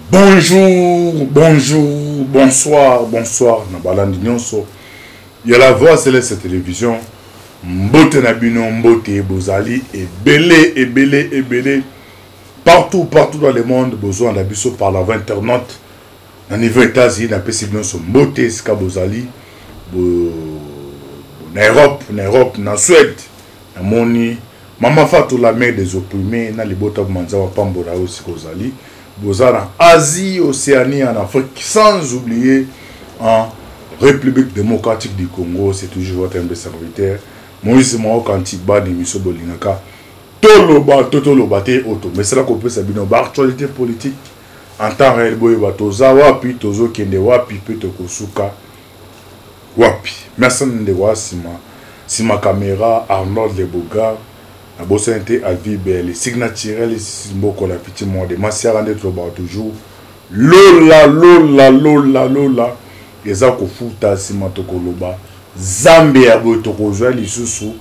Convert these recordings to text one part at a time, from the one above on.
Bonjour, bonjour, bonsoir, bonsoir. Nabalandi nyonso. Il y a la voix céleste télévision. Mbote nabino, mbote bozali et belé. Partout dans le monde, besoin d'abisso par la internaute. Dans niveau États-Unis, dans le so mbote ska bozali. En Europe, en Suède, en Moni. Maman Fatou la mère des opprimés, na libota manzawa pambora aussi bozali. En Asie, Océanie, en Afrique, sans oublier en République démocratique du Congo, c'est toujours votre humble serviteur. Moïse Mao Kantiba de Miso Bolingaka. Toloba te auto. Mais c'est là qu'on peut s'abîmer. Actualité politique en temps réel. Toza wapi, tozo kende wapi, peto kosuka wapi. Merci de voir si ma caméra Arnold Leboga. La bosse Alvi les signatures, les symboles, la petite monde, ma sœur en est toujours. Lola. Les akofuta simatokoloba. Zambé a beau tokozoa lisusu.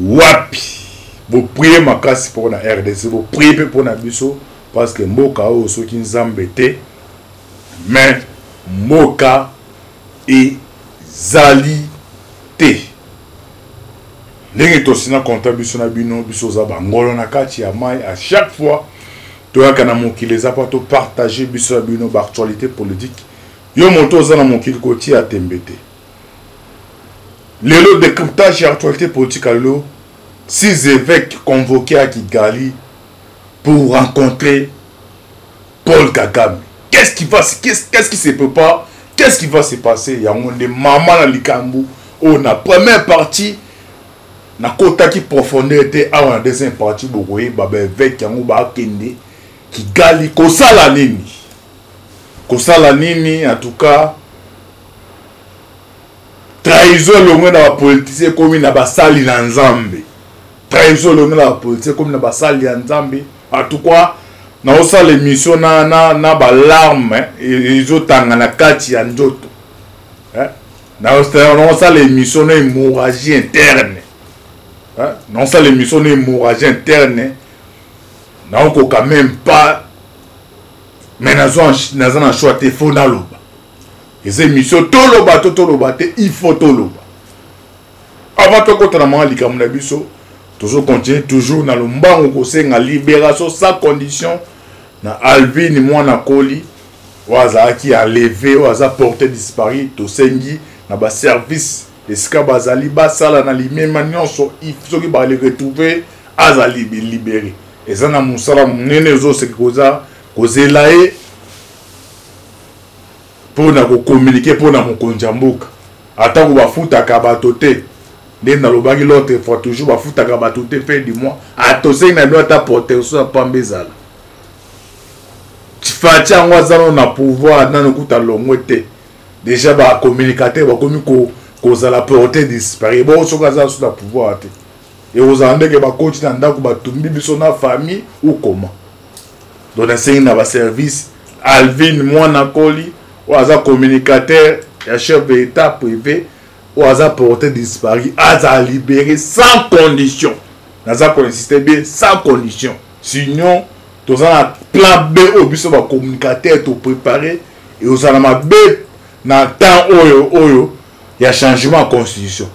Wapi. Vous priez ma casse pour la RDC, vous priez pour la biso. Parce que Moka o so qui zambete. Mais Moka et Zali T. Les tosina comptabilisation na bino biso za bangolo na kati ya mai à chaque fois to kana mokili za pato partager biso ya bino ba actualité politique yo moto za na mokili koti ya tembete lelo décryptage ya actualité politique allo 6 évêques convoqués à Kigali pour rencontrer Paul Kagame. Qu'est-ce qui se prépare? Qu'est-ce qui va se passer? Il y a des mamans dans Likambu on a première partie na kota qui profondeur était à la deuxième partie bokoye baba avec yango ba kende Kigali kosala nini en tout cas trahison longue na politicien comme na basali na nzambe trahison longue na politicien comme na basali ya nzambe en tout cas na osala émission na ba larme ezotanga na kati ya ndoto na osala émission na hémorragie interne. Non, ça l'émission de l'hémorragie interne. Non, quand même pas. Mais nous avons choisi il faut naloba. Et ces émissions, toloba, il faut toloba. Avant de continuer à toujours continuer, toujours dans le mbango, la libération sans condition. Na Alvin, moi, na Koli, Waza qui a levé, Waza porté disparu, Tosengi, na ba service. Les Skabazali basala na li même nyonso il faut que ba les retrouver azali libéré et ça na musala munene zo se koza kozelae pour na communiquer pour na mokonja mboka ata ko bafuta ka batote ndena lobaki l'autre fois toujours bafuta ka batote fin du mois atose na bien ta protection pambezala tifacha ngwazana na pouvoir na nokuta longwete déjà ba communicateur ba komi ko cause la portée disparu bon so kaza sous la pouvoir et aux andés que ba coach na ndako ba tumbi biso na famille ou comment donc c'est na ba service Alvin mwana koli ou aza communicateur ya chef d'état privé ou aza portée disparu aza libéré sans condition naza ko insister bien sans condition sinon tous en plan B au biso ba communicateur to préparé et aux en ma B na temps oyo il y a changement de constitution.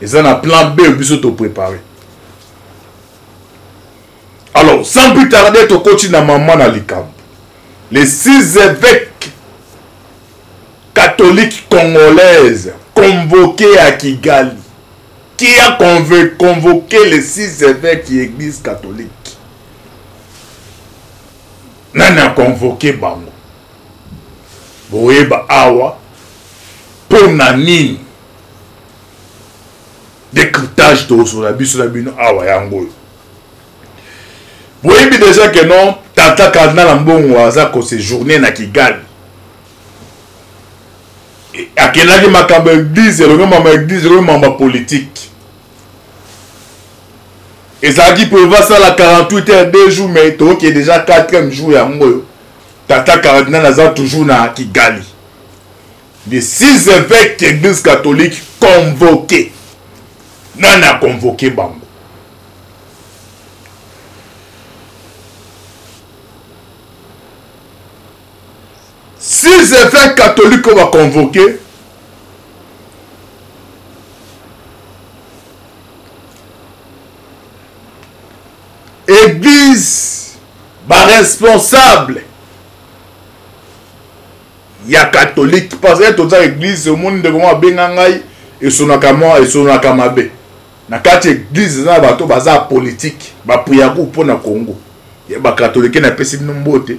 Et ça, on a plan B, au besoin de préparer. Alors, sans plus tarder, tu continues à maman dans les camps. Les 6 évêques catholiques congolaises convoqués à Kigali. Qui a convoqué les 6 évêques de l'église catholique? Nana a convoqué Bango. Boeba Awa. Pour nani décryptage sur la bino awa yango. Vous voyez déjà que non tata cardinal mbongo aza ko séjourner na Kigali. Akelaki makambo église le mama politique. Et ça dit pour voir ça la 48 heures 2 jours mais to qui est déjà 4e jour yango. Tata cardinal aza toujours na Kigali. Les 6 évêques de l'église catholique convoqués. Nana a convoqué Bango. 6 évêques catholiques qu'on va convoquer. Église, responsable. Il y a catholique. Parce que toute l'église, le monde de comment bengangai et son akama et son akamabe. Na kati église na bato baza politique, ba priaku pour na Congo. Il y a ba catholique na pesi mbote.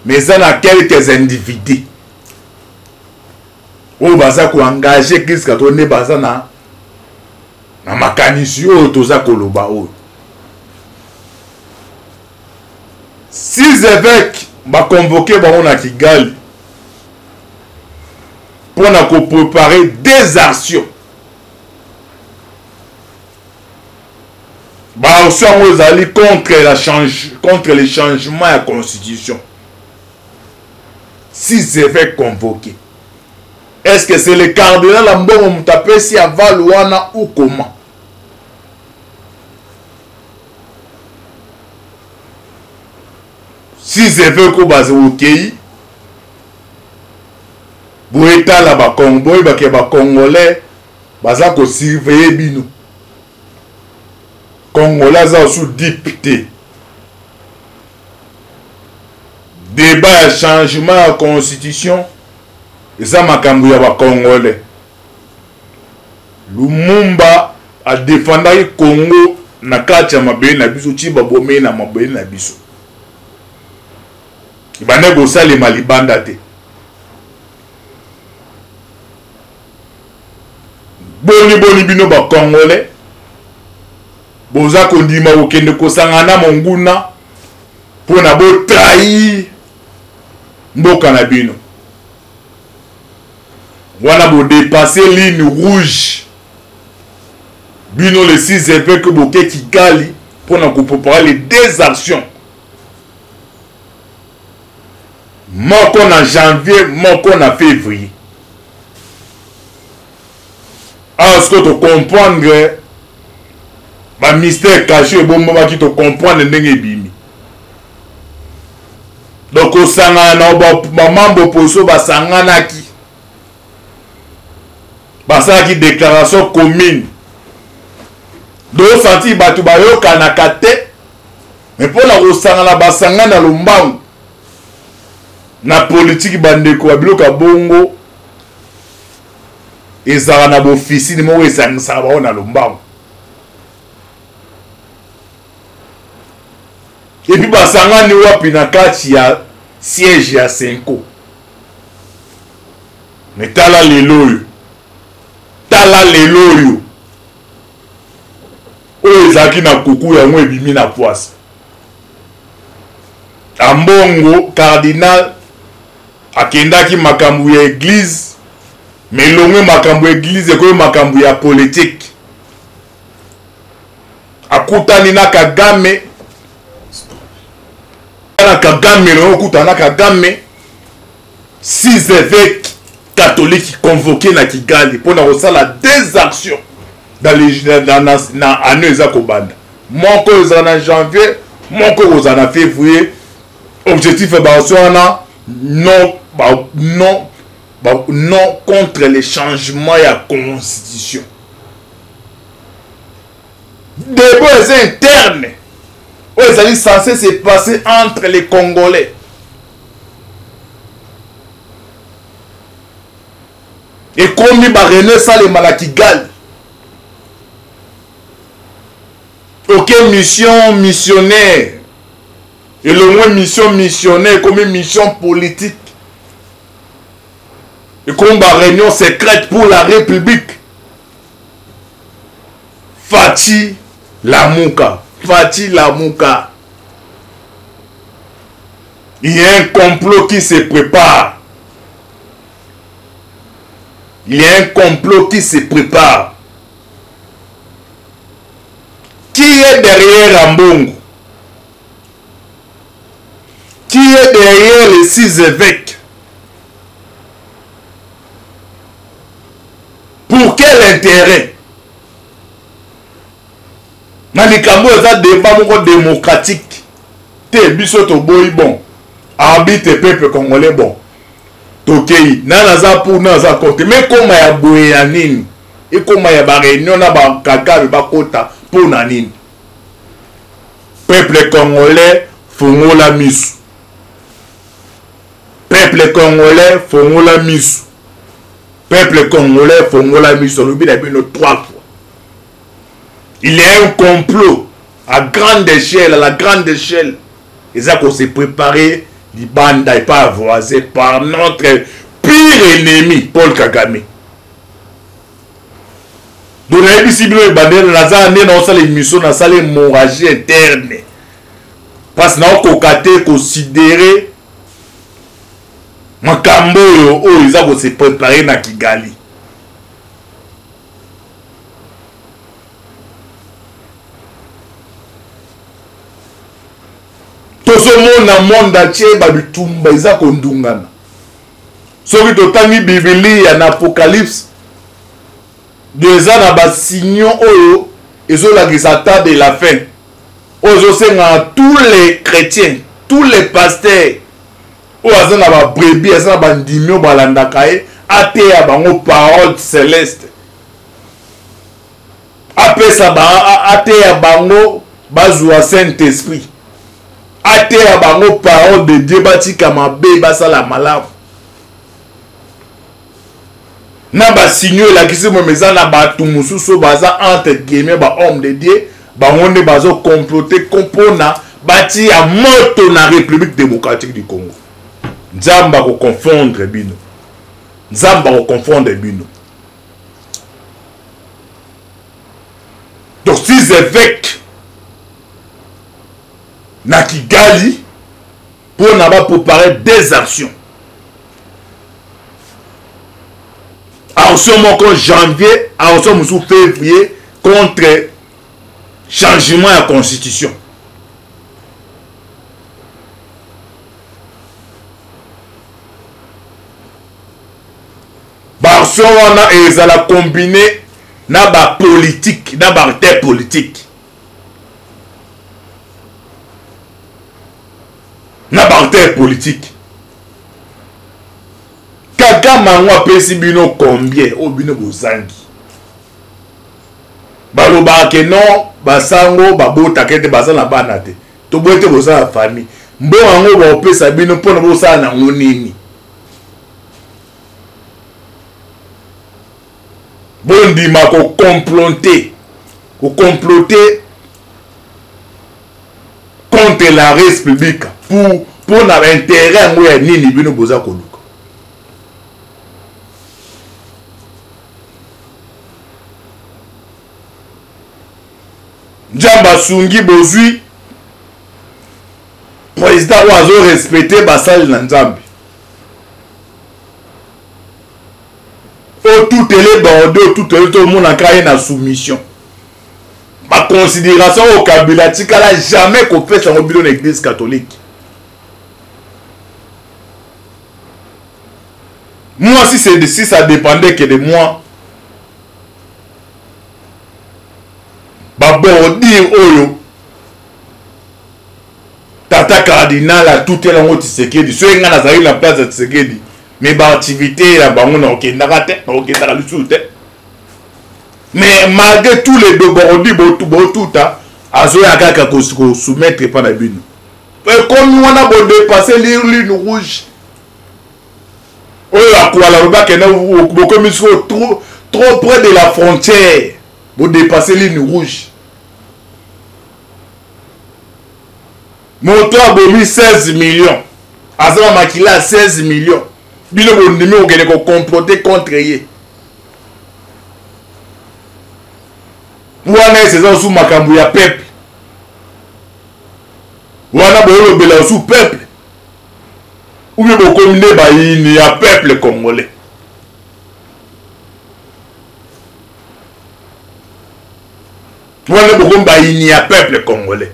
Mais ça na quelques individus. O baza ko engager église catholique baza na makanisi o toza koloba o. 6 évêques va convoquer Baron à Kigali pour nous préparer des actions. Contre les changements à la constitution. 6 évêques convoqués. Est-ce que c'est le cardinal Ambongo Mutapesi à Valouana ou comment? Si c'est fait qu'on base au pays, pour état là-bas, Congo, les Congolais, baza ko surveiller bino. Congolais sont sous député. Débat et changement à la constitution, et ça m'a cambié à Congolais. Lumumba a défendu le Congo na kacha mabé na biso chiba bomé na mabé na biso. Ibane gosa le malibanda te. Boni bino ba Congolais. Boza kondima okende kosangana monguna pona bo trahir mboka na bino. Wana bo dépasser ligne rouge. Bino les 6 évêques boké Kigali pona ko préparer les 2 actions. Moko en janvier, moko en février. Alors, ce que tu comprends, le mystère caché, bon, qui te comprend, n'est bimi. Donc, au sangana, mambo poso, sangana qui. Ça qui déclaration commune. Donc, senti, tu vas y kanakate. Mais pour la sangana, sangana, l'ombango. Na politique bandeko abiloka bongo ezala na officine mo esangisa ba na lombango et puis basangani wapi na kati ya siège ya Senko mais tala lelo yo o ezaki na kuku ya mwe bimi na poisse ambongo cardinal akendaki makambu ya église mais longwe makambu ya église ko makambu ya politique akutani na Kagame no kutana Kagame 6 évêques catholiques convoqués na Kigali pour na osala des actions dans les na année za kobanda moko ozana janvier moko ozana février objectif ba osana non contre les changements à la constitution. Débat interne. Où est censé se passer entre les Congolais. Et comme il va renaître les Malakigal. Aucune mission missionnaire. Et le moins mission missionnaire comme une mission politique. Et comme une réunion secrète pour la République. Fati Lamouka. Il y a un complot qui se prépare. Qui est derrière Ambongo? Qui est derrière les 6 évêques? Pour quel intérêt? Nalikambo est un débat démocratique. Te biso to boy bon. Arbitre peuple congolais bon. tokei na naza pour naza compte mais koma ya boye ya nini ekoma ya ba réunion na ba kaka ba kota pour na nini peuple congolais fongola misu peuple congolais fongola misu peuple congolais fongola misu lobi na bino 3 fois il y a un complot à grande échelle, à la grande échelle. Et ça qu'on s'est préparé, les bandes n'est pas avoisé par notre pire ennemi, Paul Kagame. Donc, on a dit si nous les bandes, on a les missions, on a l'hémorragie interne. Parce que nous avons considéré Makambo, ils ont s'est préparé dans Kigali. Tozomona monde entier babitumba eza kondungana soki totangi bibili ya apocalypse déjà na basignon oyo ezolakisa ta de la fin oyo ezosenga tous les chrétiens tous les pasteurs oyo aza na babrebi aza na bandimi oyo balandaka ye ateya bango parole céleste apesa ateya bango bazwa saint esprit ateya bango parole de Dieu batika mabe basala malamu na basigno elakisi momeza na bato mosusu baza entre guillemets ba homme de Dieu bango nde bazo comploter kompona batia moto na République démocratique du Congo. Nzamba ko confondre bino, nzamba ko confondre bino. Donc ces évêques na Kigali pour n'avoir préparé des actions. En ce moment en janvier, en ce moment février contre changement de la constitution. Barso wana ezala combiné na ba politique, na ba terre politique. Na barter politique. Kaka mangwa pesi bino combien o bino bozangi. Baloba ke non basango babota kete basala bana te. To boete bosala famille. Mbo ngo ba opesa bino pona bosala na ngonini. Bondi ma ko comploter. Ko comploter contre la République pour na intérêt ngo ya nini bino boza koluka. Njamba sungi bozui président oazo respecter basal na nzambi. O tout les bordeaux tout le monde a créé na soumission. Ma considération au Kabila tikala jamais qu'on fait son bilan l'église catholique. Moi si ça dépendait que de moi. Bah bon dire oyo. Tata cardinal a tout est là où Tshisekedi. Soit il y a la place de Tshisekedi. Mais bah activité là bah on a ok n'arrête ok ça le sous mais malgré tous les dogordi tout à zoya kaka ko soumettre pas na bino. Comme on a beau dépasser ligne rouge. Oh la quoi la roba que nous trop près de la frontière pour dépasser ligne rouge. Mon toit a mis 16 millions. Azama Makila 16 millions. Bino bon numéro qui est comploté contre lui. Wana saison sous makambu ya peuple. Wana boyo bela sous peuple. Ou bien bo combiné ba ini ya peuple congolais. Wana bo komba ini ya peuple congolais.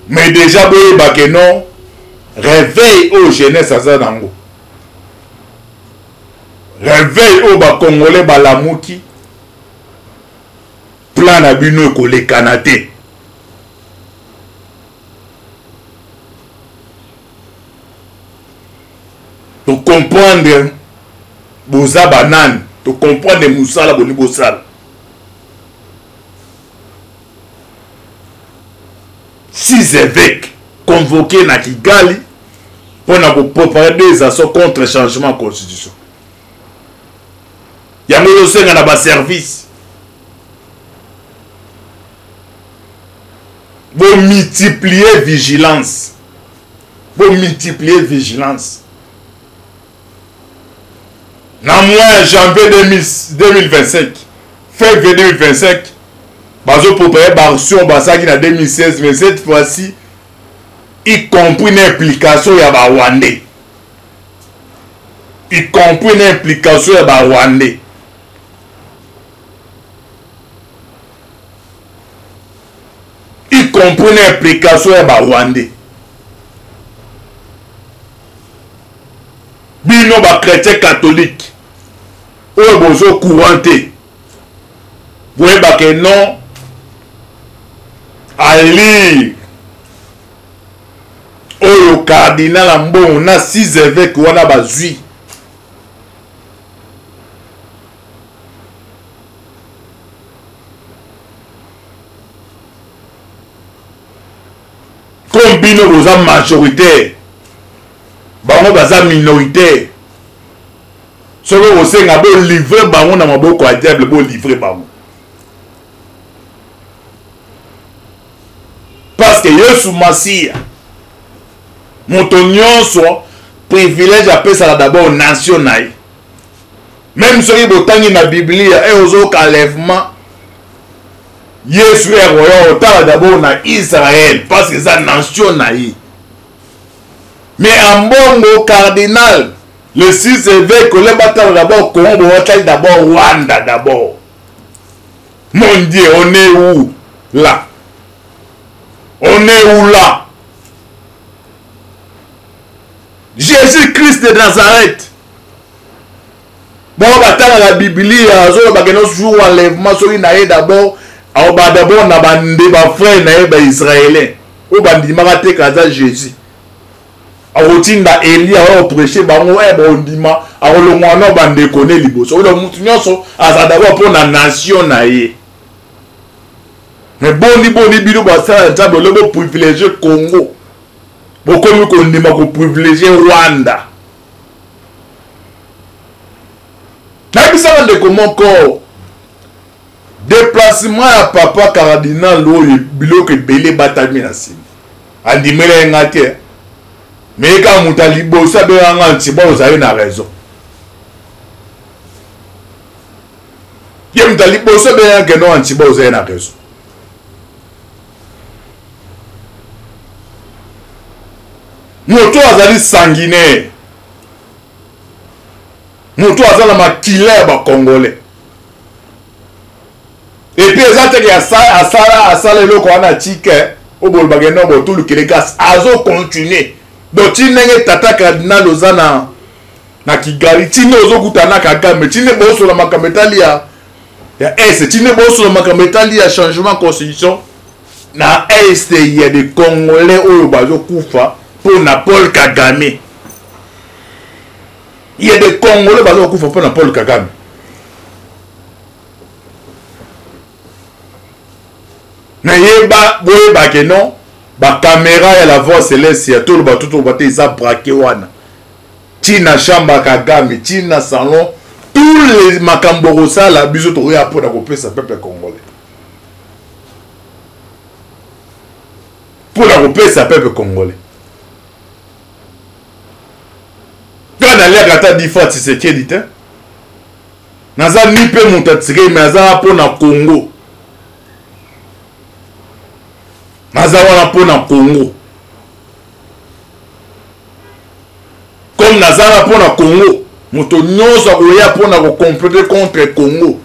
Mais déjà boyo ba que non réveil aux jeunesse à ça dango. Réveil au bas congolais balamuki plan à bino ko les kanaté to comprendre boza banane, to comprendre musala boni bosala. 6 évêques convoqués na Kigali pour préparer des assauts contre le changement de constitution. Il y a un service. Vous multiplier vigilance. Vous multiplier vigilance. Dans le mois de janvier 2025, février 2025, vous préparez Barson Basaki en 2016, mais cette fois-ci, y compris l'implication de Rwandais. Y compris l'implication de Rwandais. Y compris l'implication de Rwandais. Bino ba chrétien catholique. Ou bozo couranté. Vous voyez que non. À lire. Oyo cardinal ambo on a 6 évêques wana bazui. Comme bino boza majoritaire. Bango baza minoritaire. Solo bosenga bo livrer bango na maboko ya diable bo livrer bango. Parce que Yesu Masia moto nyonso privilège apesala d'abord nation na ye. Même soki botangi na Biblia et ozoka enlèvement Yesu est roi otala d'abord na Israël parce que ça nation na ye. Mais en bongo cardinal le 6 évêques le batalo d'abord Congo otali d'abord Rwanda d'abord. Mon Dieu, on est où là? On est où là? Jésus-Christ de Nazareth. Bon, dans la Bible, il y a un jour enlèvement sur une année d'abord. D'abord, on a des frères israéliens. On a dit que Jésus. On a dit que Élie a prêché. On a dit que d'abord pour la nation. Mais bon, le privilégié Congo. Beaucoup de privilégié Rwanda. De comment encore déplacement à papa cardinal bilo que belé batami na sim. Andimele ngate. Mais quand mutalibo ça be nganti ba ozaye na raison. Ye mutalibo ça be ngeno anti ba ozaye na raison. Moto azali sanguinaire. Moto azala makila ba congolais. Et puis ezate ki asala eloko wana tike o bol bageno bo tout le gas azo continuer. Donc tinenge tata cardinal ozana na Kigali tine ozo kutana Kagame tine bo so la makametali ya est tine bo so la makametali ya changement constitution na est il y a des Congolais oyo bazo kufa pour na Paul Kagame. Il y a des Congolais bazo kufa pour na Paul Kagame. Na yeba boyeba ke non ba caméra ya la voix céleste ya tout le bateau tout bateau ils a braqué wana. Tina chamba Kagame, tina salon tous les makambo ça la biso to ya pour na kopesa peuple congolais. Pour la kopesa peuple congolais. Quand on a gata di fois c'est qui dit hein. Naza ni pe montatire mais naza pour na Congo. Nazawana pour na Congo. Comme Nazara pour na Congo, moto nyonso akoya pour na compléter contre Congo.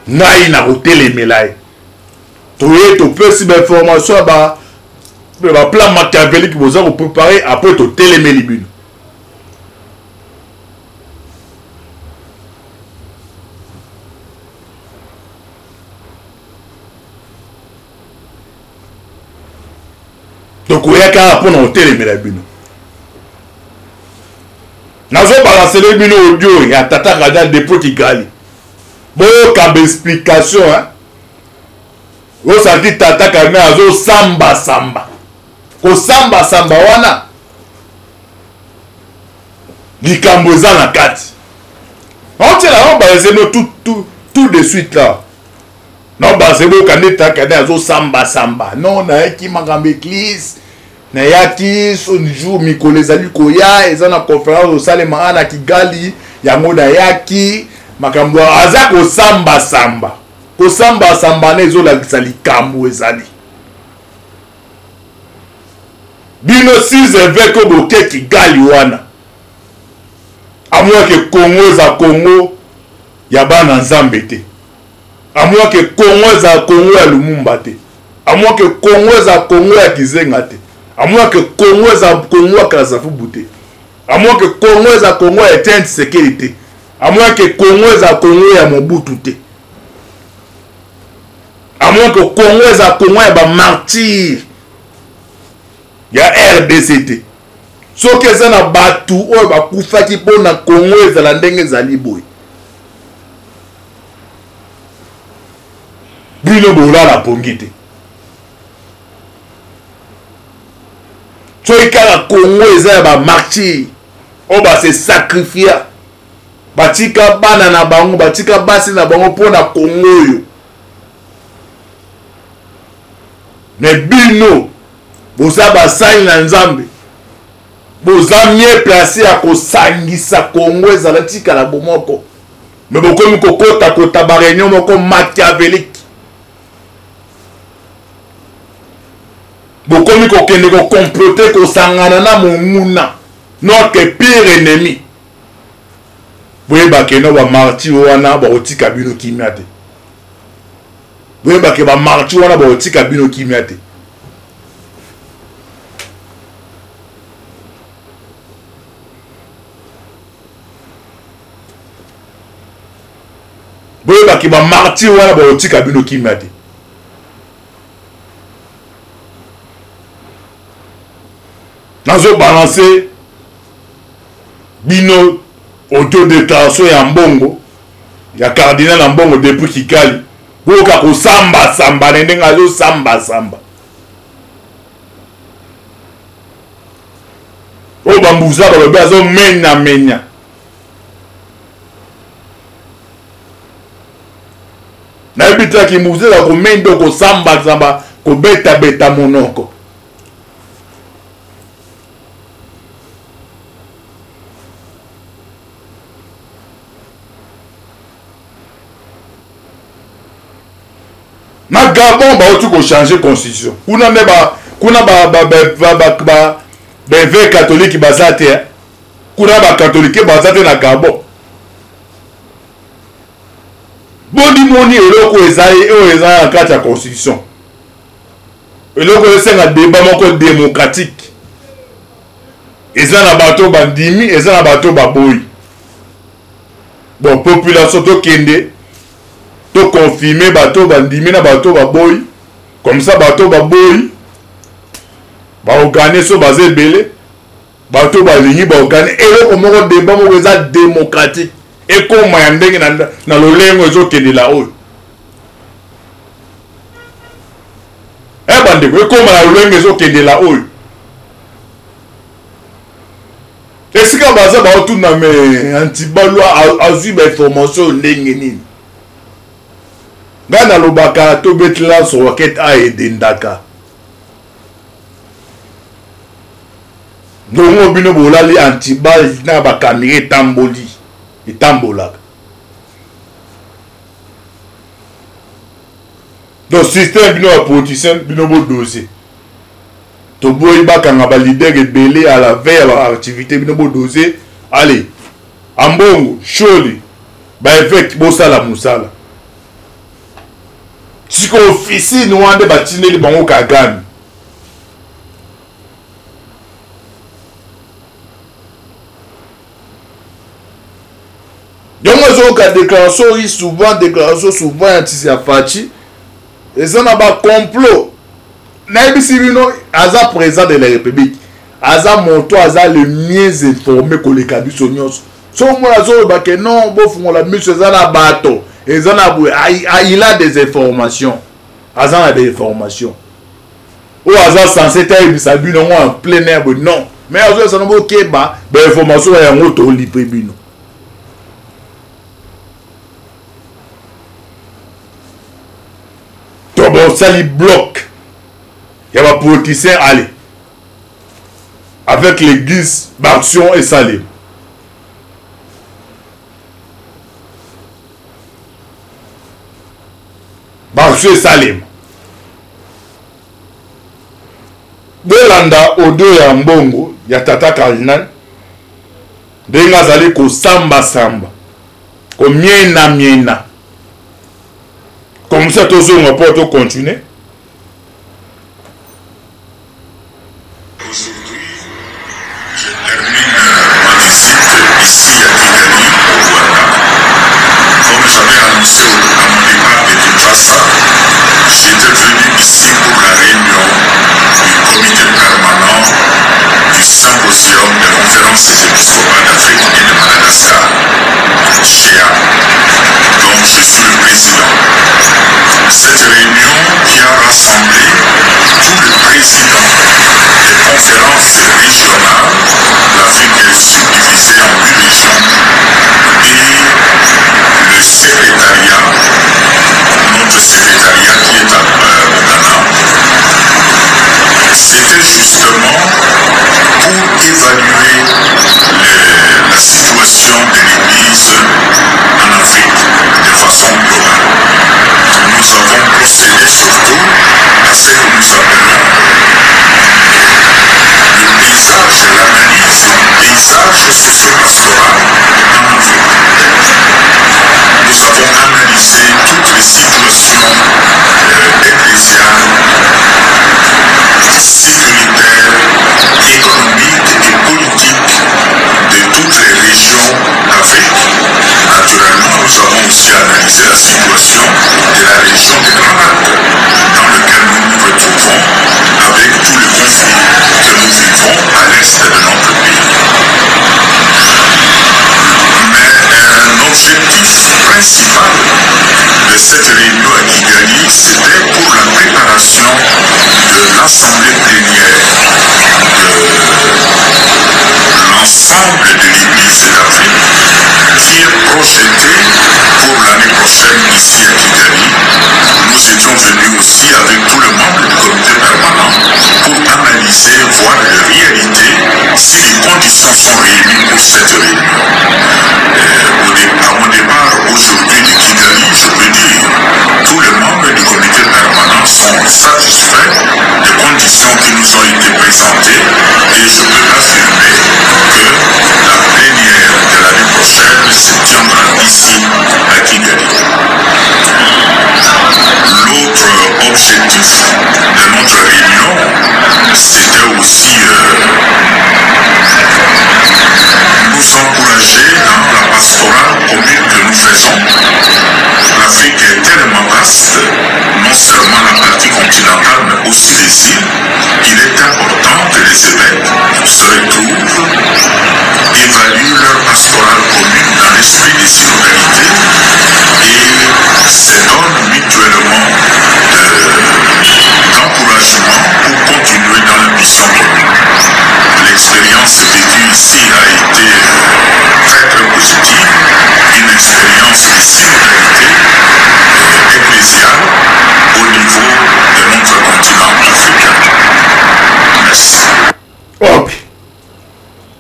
Ngai na hôtel Melai. Toye to pesi ba information ba plan machiavélique boza ko préparer après to télémeli bino. Donc, il y a qu'à pour nous téléméler. nazo balancer bino audio ya tata Rada depuis Kigali boyo kamba explication hein o santi tata Kagame azo samba samba ko samba samba wana likambo eza na kati on tient là on balancer no tout de suite là non balancer bo kaneta Kagame azo samba samba non na ki makambe église na yaki son jour mikolo ezali koya eza na conférence au Salema ana Kigali yango na yaki makambo aza ko samba samba na ezolakisa likambo ezali bino 6 évêques boke Kigali wana amwa ke Congo eza Congo ya bana Nzambe te amwa ke Congo eza Congo ya Lumumba te amwa ke Congo eza Congo ya Kizenga te amwa ke Congo eza Congo ya Kasavubu te amwa ke Congo eza Congo ya Etienne Tshisekedi te amwa ke Congo eza Congo ya Mobutu te amwa ke Congo eza Congo ya ba martyr ya RDC te soki eza na batu oyo bakufaki mpona Congo ezala ndenge ezali boye bino bolala pongi te soki kaka Congo eza ya bamartyr oyo base sakrifia batika bana na bango batika basi na bango mpona Congo oyo me bino boza basali na Nzambe boza mie place ya kosangisa Congo ezala tikala bomoko me bokomi kokota bareunion moko machiavélique bokomi kokende kocomploter kosangana na monguna notre pire ennemi boyebake no bamartyr wana bakotika bino kimia te boyebake bamartyr wana bakotika bino kimia te boyebake bamartyr wana bakotika bino kimia te nazo balancer bino auto déclaration ya mbongo ya cardinal ya mbongo depuis Kigali boka ko samba samba ndenge azo samba samba o bambuza balobi azo menya na ebitaki mbuza la ko mendo ko samba samba ko beta monoko na Gabon baotu ko changer constitution kuna me ba évêque catholique bazate kuna ba catholique bazate na Gabon bodi moni eloko eza na kati ya constitution eloko esenga débat moko démocratique eza na bato bandimi eza na bato baboyi bon population to kende to confirmer bato bandimi na bato baboyi comme ça bato baboyi ba organiser so bazé belé bato balingi ba organiser eloko moko débat moko eza démocratique et comme ya ndenge na lolengo ezokendela oyo bandeko ekoma na lolengo ezokendela oyo esika baza baotuna me antibalwa azwi bainformation ndenge nini ngai nalobaka tobetela soket aedendaka ndongo bino bolali antibal na bakamera etambolaka donc système bino ya politicien bino bodossier toboyi bakanga balider ebele à la veille ya baactivité bino bodossier allez ambongo sholi baévêque bosala mosala sika officine wana nde batindeli bango Kagame yango ezoyoka déclaration souvent antisi ya Faci eza na bacomplot nayebisi bino aza président de la république aza moto aza le mieux informé koleka biso nyonso. So moi azoba ke non bo fungola miso eza na bato eza na bwe il a des informations. Aza na des informations. Ou aza censé être bisa bino en plein air non. Mais azo ça no bo keba ba information ya ngoto lipe bino. To bo sali bloc. Il y a un politicien allez avec l'église Baction et Salim. Baction et Salim. Belanda Odo ya Mbongo ya Tata Kalinan. Denga zali ko samba samba. Ko miena. Comme ça tous on peut continuer.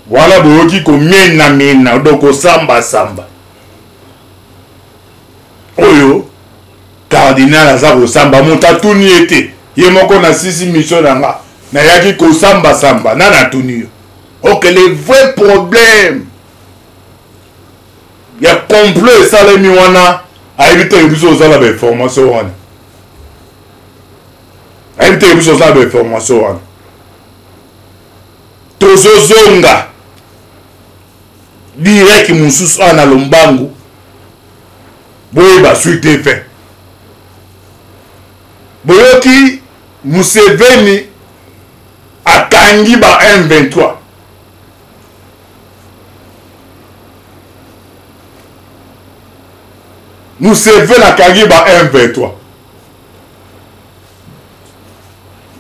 Voilà boki ko mena doko samba. Oyo cardinal aza ko samba mutatuni ete ye moko na sisi mission nanga na yaki ko samba na tuni yo. OK, le vrai problème ya complot esalemi wana ayebite biso ozala ba information wana. Ayebite biso ozala ba information wana. Tozozonga direct mususu ana lombangu boye ba suite fait boyoki Museveni aka bakangi ba M23 Museveni akangi ba M23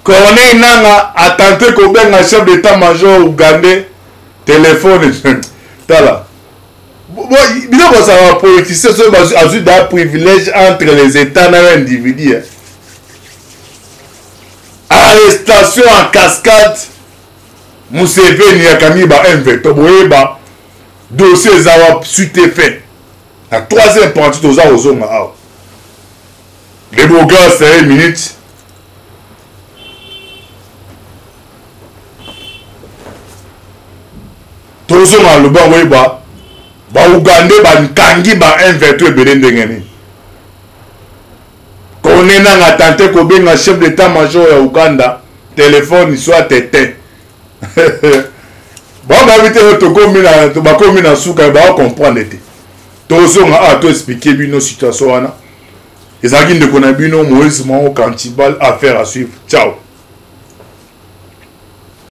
Corneille Nangaa a tenté kobenga chef d'état-major ougandais téléphone tala biloko ça va politicien so azui d'un privilège entre les états na individus arrestation en cascade Museveni akangi ba M23 boyeba dossier za suite fait la troisième partie de ça aux hommes les beaux gars c'est une minute tous hommes le bas oui ba Ougandais ba nkangi ba M23 ebele ndenge nini Corneille Nangaa a tenté kobenga chef d'état-major ya Uganda téléphone soit tete ba vite bakomi na suka ba comprendre te tozonga a to expliquer bino situation wana ezalaki ndeko na bino Moïse Mao Kantibal affaire à suivre ciao.